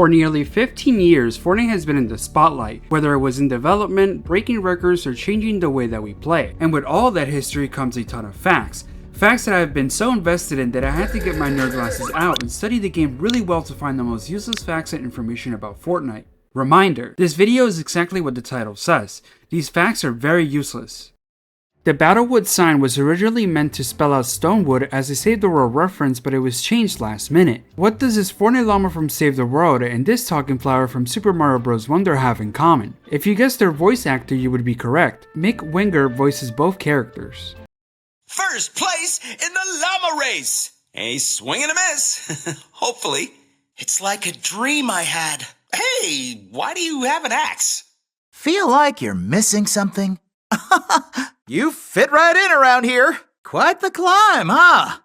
For nearly 15 years, Fortnite has been in the spotlight, whether it was in development, breaking records, or changing the way that we play. And with all that history comes a ton of facts. Facts that I've been so invested in that I had to get my nerd glasses out and study the game really well to find the most useless facts and information about Fortnite. Reminder, this video is exactly what the title says. These facts are very useless. The Battlewood sign was originally meant to spell out Stonewood as a Save the World reference, but it was changed last minute. What does this Fortnite llama from Save the World and this talking flower from Super Mario Bros. Wonder have in common? If you guessed their voice actor, you would be correct. Mick Winger voices both characters. First place in the llama race! A swing and a miss. Hopefully. It's like a dream I had. Hey, why do you have an axe? Feel like you're missing something? You fit right in around here. Quite the climb, huh?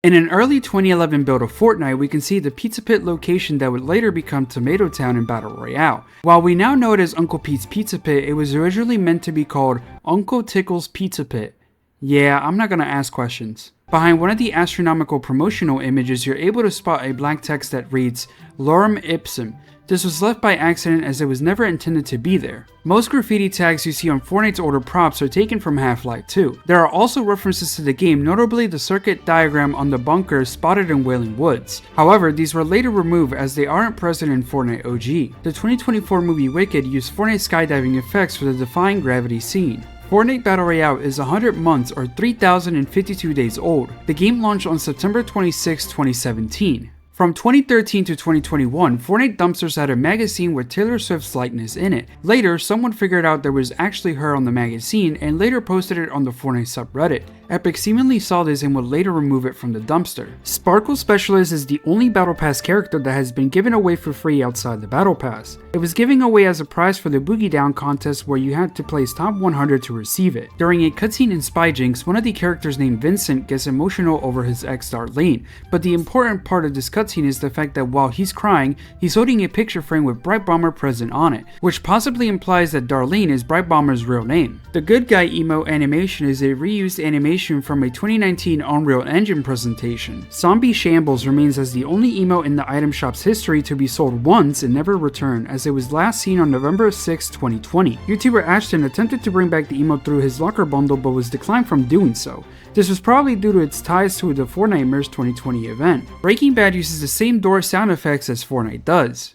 In an early 2011 build of Fortnite, we can see the Pizza Pit location that would later become Tomato Town in Battle Royale. While we now know it as Uncle Pete's Pizza Pit, it was originally meant to be called Uncle Tickle's Pizza Pit. Yeah, I'm not gonna ask questions. Behind one of the astronomical promotional images, you're able to spot a black text that reads, Lorem Ipsum. This was left by accident as it was never intended to be there. Most graffiti tags you see on Fortnite's older props are taken from Half-Life 2. There are also references to the game, notably the circuit diagram on the bunker spotted in Wailing Woods. However, these were later removed as they aren't present in Fortnite OG. The 2024 movie Wicked used Fortnite skydiving effects for the Defying Gravity scene. Fortnite Battle Royale is 100 months or 3,052 days old. The game launched on September 26, 2017. From 2013 to 2021, Fortnite dumpsters had a magazine with Taylor Swift's likeness in it. Later, someone figured out there was actually her on the magazine and later posted it on the Fortnite subreddit. Epic seemingly saw this and would later remove it from the dumpster. Sparkle Specialist is the only Battle Pass character that has been given away for free outside the Battle Pass. It was given away as a prize for the Boogie Down contest where you had to place top 100 to receive it. During a cutscene in Spy Jinx, one of the characters named Vincent gets emotional over his ex Darlene, but the important part of this cutscene is the fact that while he's crying, he's holding a picture frame with Bright Bomber present on it, which possibly implies that Darlene is Bright Bomber's real name. The good guy emote animation is a reused animation from a 2019 Unreal Engine presentation. Zombie Shambles remains as the only emote in the item shop's history to be sold once and never return, as it was last seen on November 6, 2020. YouTuber Ashton attempted to bring back the emote through his locker bundle but was declined from doing so. This was probably due to its ties to the Fortnite Merge 2020 event. Breaking Bad uses the same door sound effects as Fortnite does.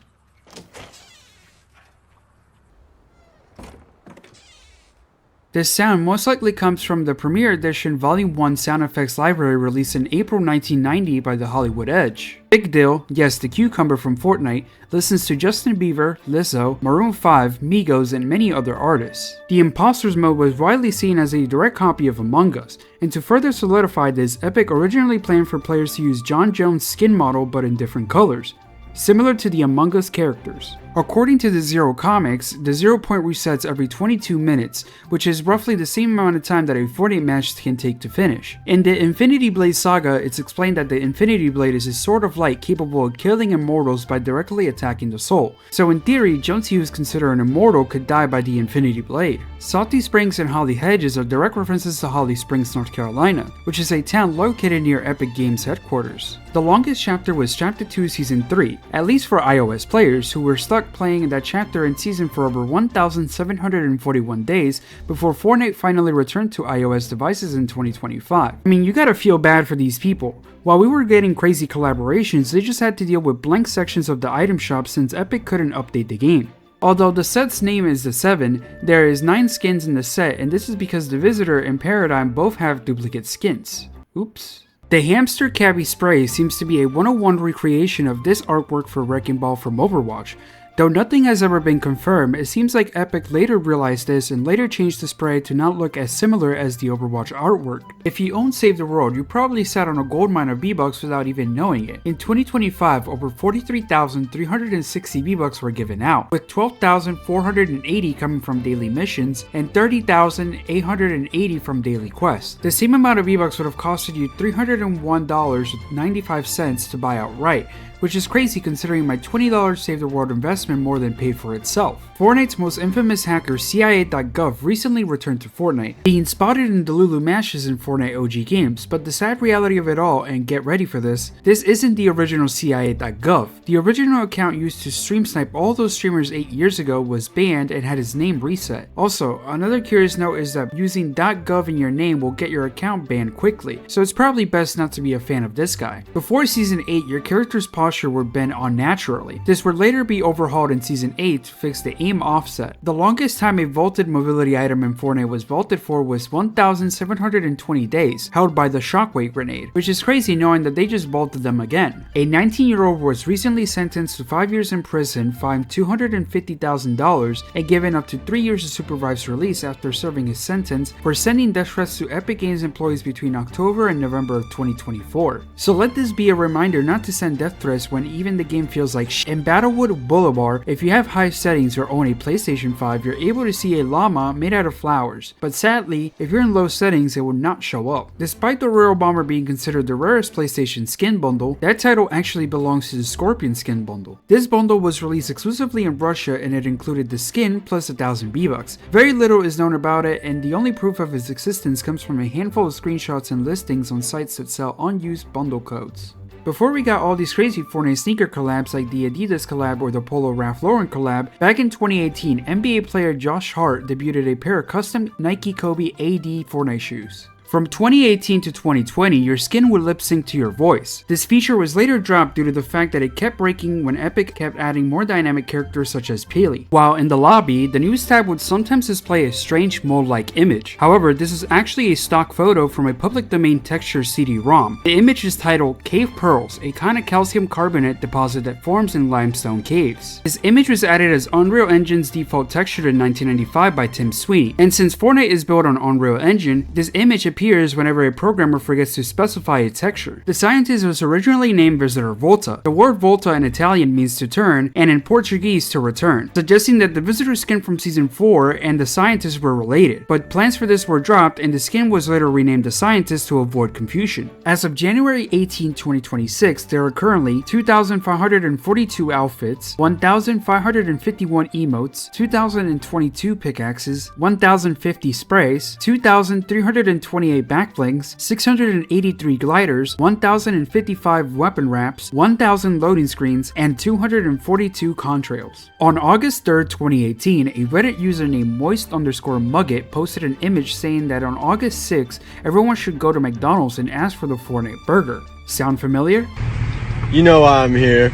This sound most likely comes from the Premiere Edition Volume 1 sound effects library released in April 1990 by the Hollywood Edge. Big Dill, yes the cucumber from Fortnite, listens to Justin Bieber, Lizzo, Maroon 5, Migos, and many other artists. The Imposters mode was widely seen as a direct copy of Among Us, and to further solidify this, Epic originally planned for players to use John Jones' skin model but in different colors, similar to the Among Us characters. According to the Zero Comics, the 0 point resets every 22 minutes, which is roughly the same amount of time that a Fortnite match can take to finish. In the Infinity Blade saga, it's explained that the Infinity Blade is a sword of light capable of killing immortals by directly attacking the soul. So in theory, Jonesy, who is considered an immortal, could die by the Infinity Blade. Salty Springs and Holly Hedges are direct references to Holly Springs, North Carolina, which is a town located near Epic Games headquarters. The longest chapter was Chapter 2 Season 3, at least for iOS players who were stuck playing that chapter and season for over 1,741 days before Fortnite finally returned to iOS devices in 2025. I mean, you gotta feel bad for these people. While we were getting crazy collaborations, they just had to deal with blank sections of the item shop since Epic couldn't update the game. Although the set's name is the 7, there is 9 skins in the set, and this is because the Visitor and Paradigm both have duplicate skins. Oops. The Hamster Cabbie Spray seems to be a 101 recreation of this artwork for Wrecking Ball from Overwatch. Though nothing has ever been confirmed, it seems like Epic later realized this and later changed the spray to not look as similar as the Overwatch artwork. If you own Save the World, you probably sat on a goldmine of V-Bucks without even knowing it. In 2025, over 43,360 V-Bucks were given out, with 12,480 coming from daily missions and 30,880 from daily quests. The same amount of V-Bucks would have costed you $301.95 to buy outright, which is crazy considering my $20 Save the World investment more than paid for itself. Fortnite's most infamous hacker CIA.gov recently returned to Fortnite, being spotted in Delulu matches in Fortnite OG games, but the sad reality of it all, and get ready for this isn't the original CIA.gov. The original account used to stream snipe all those streamers 8 years ago was banned and had his name reset. Also, another curious note is that using .gov in your name will get your account banned quickly, so it's probably best not to be a fan of this guy. Before Season 8, your character's posture would bend unnaturally. This would later be overhauled in Season 8 to fix the aim offset. The longest time a vaulted mobility item in Fortnite was vaulted for was 1,720 days, held by the Shockwave grenade, which is crazy knowing that they just vaulted them again. A 19-year-old was recently sentenced to 5 years in prison, fined $250,000, and given up to 3 years of supervised release after serving his sentence for sending death threats to Epic Games employees between October and November of 2024. So let this be a reminder not to send death threats when even the game feels like shit. In Battlewood Boulevard, if you have high settings or own a PlayStation 5, you're able to see a llama made out of flowers, but sadly, if you're in low settings, it will not show up. Despite the Royal Bomber being considered the rarest PlayStation skin bundle, that title actually belongs to the Scorpion skin bundle. This bundle was released exclusively in Russia and it included the skin plus 1,000 V-Bucks. Very little is known about it, and the only proof of its existence comes from a handful of screenshots and listings on sites that sell unused bundle codes. Before we got all these crazy Fortnite sneaker collabs like the Adidas collab or the Polo Ralph Lauren collab, back in 2018, NBA player Josh Hart debuted a pair of custom Nike Kobe AD Fortnite shoes. From 2018 to 2020, your skin would lip sync to your voice. This feature was later dropped due to the fact that it kept breaking when Epic kept adding more dynamic characters such as Peely. While in the lobby, the news tab would sometimes display a strange mode-like image. However, this is actually a stock photo from a public domain texture CD-ROM. The image is titled Cave Pearls, a kind of calcium carbonate deposit that forms in limestone caves. This image was added as Unreal Engine's default texture in 1995 by Tim Sweeney, and since Fortnite is built on Unreal Engine, this image appears whenever a programmer forgets to specify a texture. The scientist was originally named Visitor Volta. The word Volta in Italian means to turn, and in Portuguese to return, suggesting that the visitor skin from Season 4 and the scientist were related, but plans for this were dropped and the skin was later renamed the scientist to avoid confusion. As of January 18, 2026, there are currently 2,542 outfits, 1,551 emotes, 2,022 pickaxes, 1,050 sprays, 2,328 backblings, 683 gliders, 1,055 weapon wraps, 1,000 loading screens, and 242 contrails. On August 3rd, 2018, a Reddit user named moist_mugget posted an image saying that on August 6th, everyone should go to McDonald's and ask for the Fortnite burger. Sound familiar? You know why I'm here.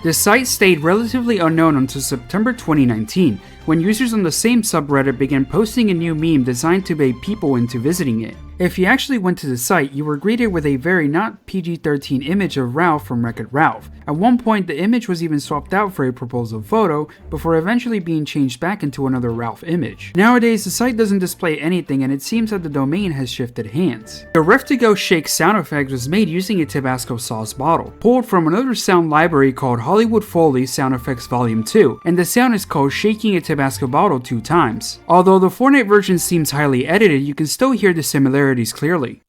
The site stayed relatively unknown until September 2019, when users on the same subreddit began posting a new meme designed to bait people into visiting it. If you actually went to the site, you were greeted with a very not PG-13 image of Ralph from Wreck-It Ralph. At one point, the image was even swapped out for a proposal photo, before eventually being changed back into another Ralph image. Nowadays, the site doesn't display anything and it seems that the domain has shifted hands. The Ref to Go Shake sound effect was made using a Tabasco sauce bottle, pulled from another sound library called Hollywood Foley Sound Effects Volume 2, and the sound is called shaking a Tabasco bottle 2 times. Although the Fortnite version seems highly edited, you can still hear the similarities clearly.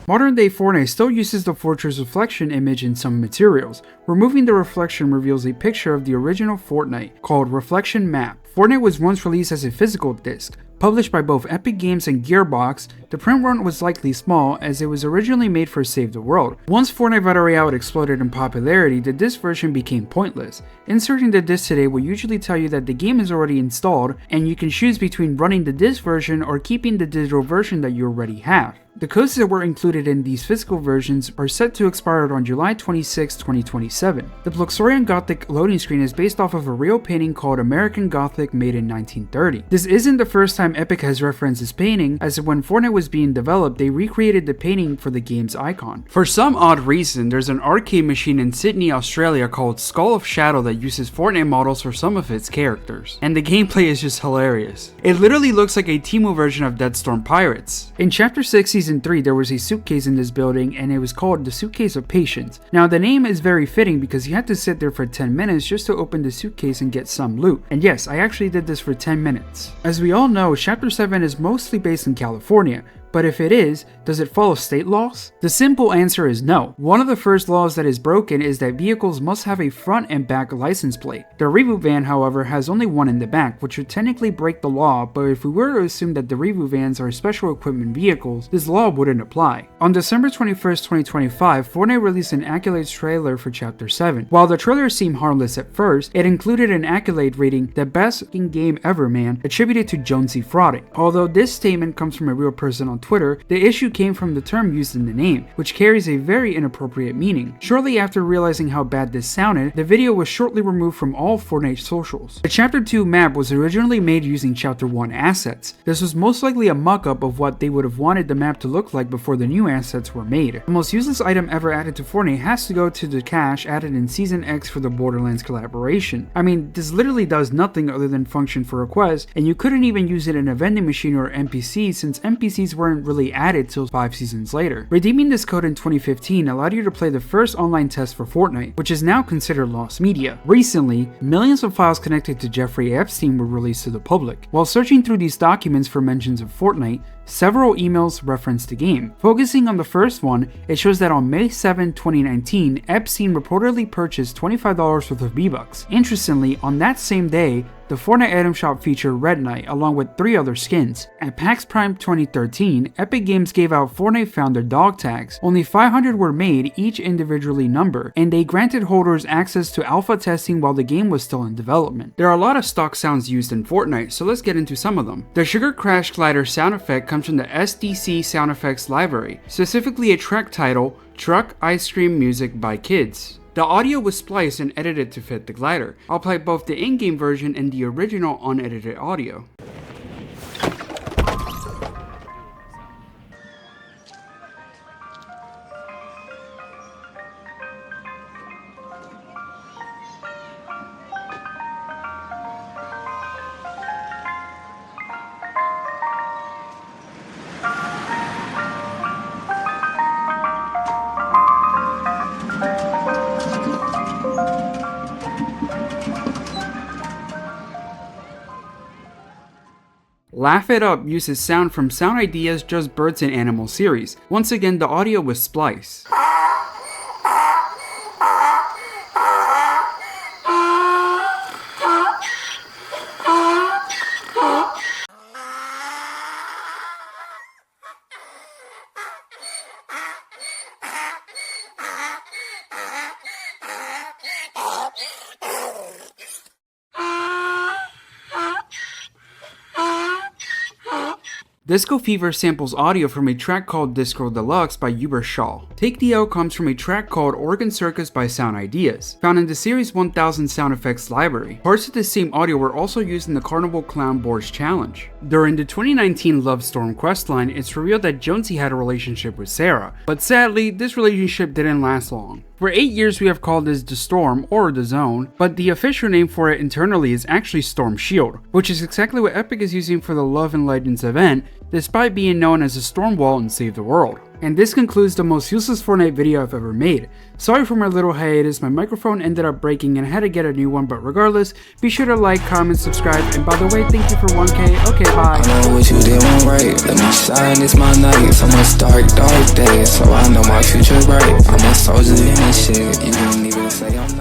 Modern day Fortnite still uses the Fortress reflection image in some materials. Removing the reflection reveals a picture of the original Fortnite, called Reflection Map. Fortnite was once released as a physical disc. Published by both Epic Games and Gearbox, the print run was likely small as it was originally made for Save the World. Once Fortnite Battle Royale exploded in popularity, the disc version became pointless. Inserting the disc today will usually tell you that the game is already installed and you can choose between running the disc version or keeping the digital version that you already have. The codes that were included in these physical versions are set to expire on July 26, 2027. The Pluxorian Gothic loading screen is based off of a real painting called American Gothic made in 1930. This isn't the first time Epic has referenced this painting, as when Fortnite was being developed, they recreated the painting for the game's icon. For some odd reason, there's an arcade machine in Sydney, Australia called Skull of Shadow that uses Fortnite models for some of its characters, and the gameplay is just hilarious. It literally looks like a Temu version of Deadstorm Pirates. In Chapter 6 Season Season 3, there was a suitcase in this building and it was called the Suitcase of Patience. Now the name is very fitting because you had to sit there for 10 minutes just to open the suitcase and get some loot. And yes, I actually did this for 10 minutes. As we all know, Chapter 7 is mostly based in California, but if it is, does it follow state laws? The simple answer is no. One of the first laws that is broken is that vehicles must have a front and back license plate. The reboot van, however, has only one in the back, which would technically break the law, but if we were to assume that the reboot vans are special equipment vehicles, this law wouldn't apply. On December 21st, 2025, Fortnite released an accolades trailer for Chapter 7. While the trailer seemed harmless at first, it included an accolade rating the best fucking game ever, man, attributed to Jonesy Frauding. Although this statement comes from a real person on Twitter, the issue came from the term used in the name, which carries a very inappropriate meaning. Shortly after realizing how bad this sounded, the video was shortly removed from all Fortnite socials. The Chapter 2 map was originally made using Chapter 1 assets. This was most likely a mock-up of what they would have wanted the map to look like before the new assets were made. The most useless item ever added to Fortnite has to go to the cache added in Season X for the Borderlands collaboration. I mean, this literally does nothing other than function for requests, and you couldn't even use it in a vending machine or NPC since NPCs weren't really added till 5 seasons later. Redeeming this code in 2015 allowed you to play the first online test for Fortnite, which is now considered lost media. Recently, millions of files connected to Jeffrey Epstein were released to the public. While searching through these documents for mentions of Fortnite, several emails reference the game. Focusing on the first one, it shows that on May 7, 2019, Epstein reportedly purchased $25 worth of V-Bucks. Interestingly, on that same day, the Fortnite item shop featured Red Knight along with 3 other skins. At PAX Prime 2013, Epic Games gave out Fortnite founder dog tags. Only 500 were made, each individually numbered, and they granted holders access to alpha testing while the game was still in development. There are a lot of stock sounds used in Fortnite, so let's get into some of them. The Sugar Crash Glider sound effect comes from the SDC sound effects library, specifically a track title, Truck Ice Cream Music by Kids. The audio was spliced and edited to fit the glider. I'll play both the in-game version and the original unedited audio. Laugh It Up uses sound from Sound Ideas' Just Birds and Animals series. Once again, the audio was spliced. Disco Fever samples audio from a track called Disco Deluxe by Uber Shaw. Take the L comes from a track called Oregon Circus by Sound Ideas, found in the Series 1000 sound effects library. Parts of the same audio were also used in the Carnival Clown Boards Challenge. During the 2019 Love Storm questline, it's revealed that Jonesy had a relationship with Sarah, but sadly, this relationship didn't last long. For 8 years we have called this the Storm or the Zone, but the official name for it internally is actually Storm Shield, which is exactly what Epic is using for the Love and Legends event, despite being known as the Storm Wall and Save the World. And this concludes the most useless Fortnite video I've ever made. Sorry for my little hiatus, my microphone ended up breaking and I had to get a new one, but regardless, be sure to like, comment, subscribe, and by the way, thank you for 1K, okay, bye. I know what you did went right, let me shine, it's my night, so much dark days, so I know my future bright, I'm a soldier in this shit, you don't even say I'm not.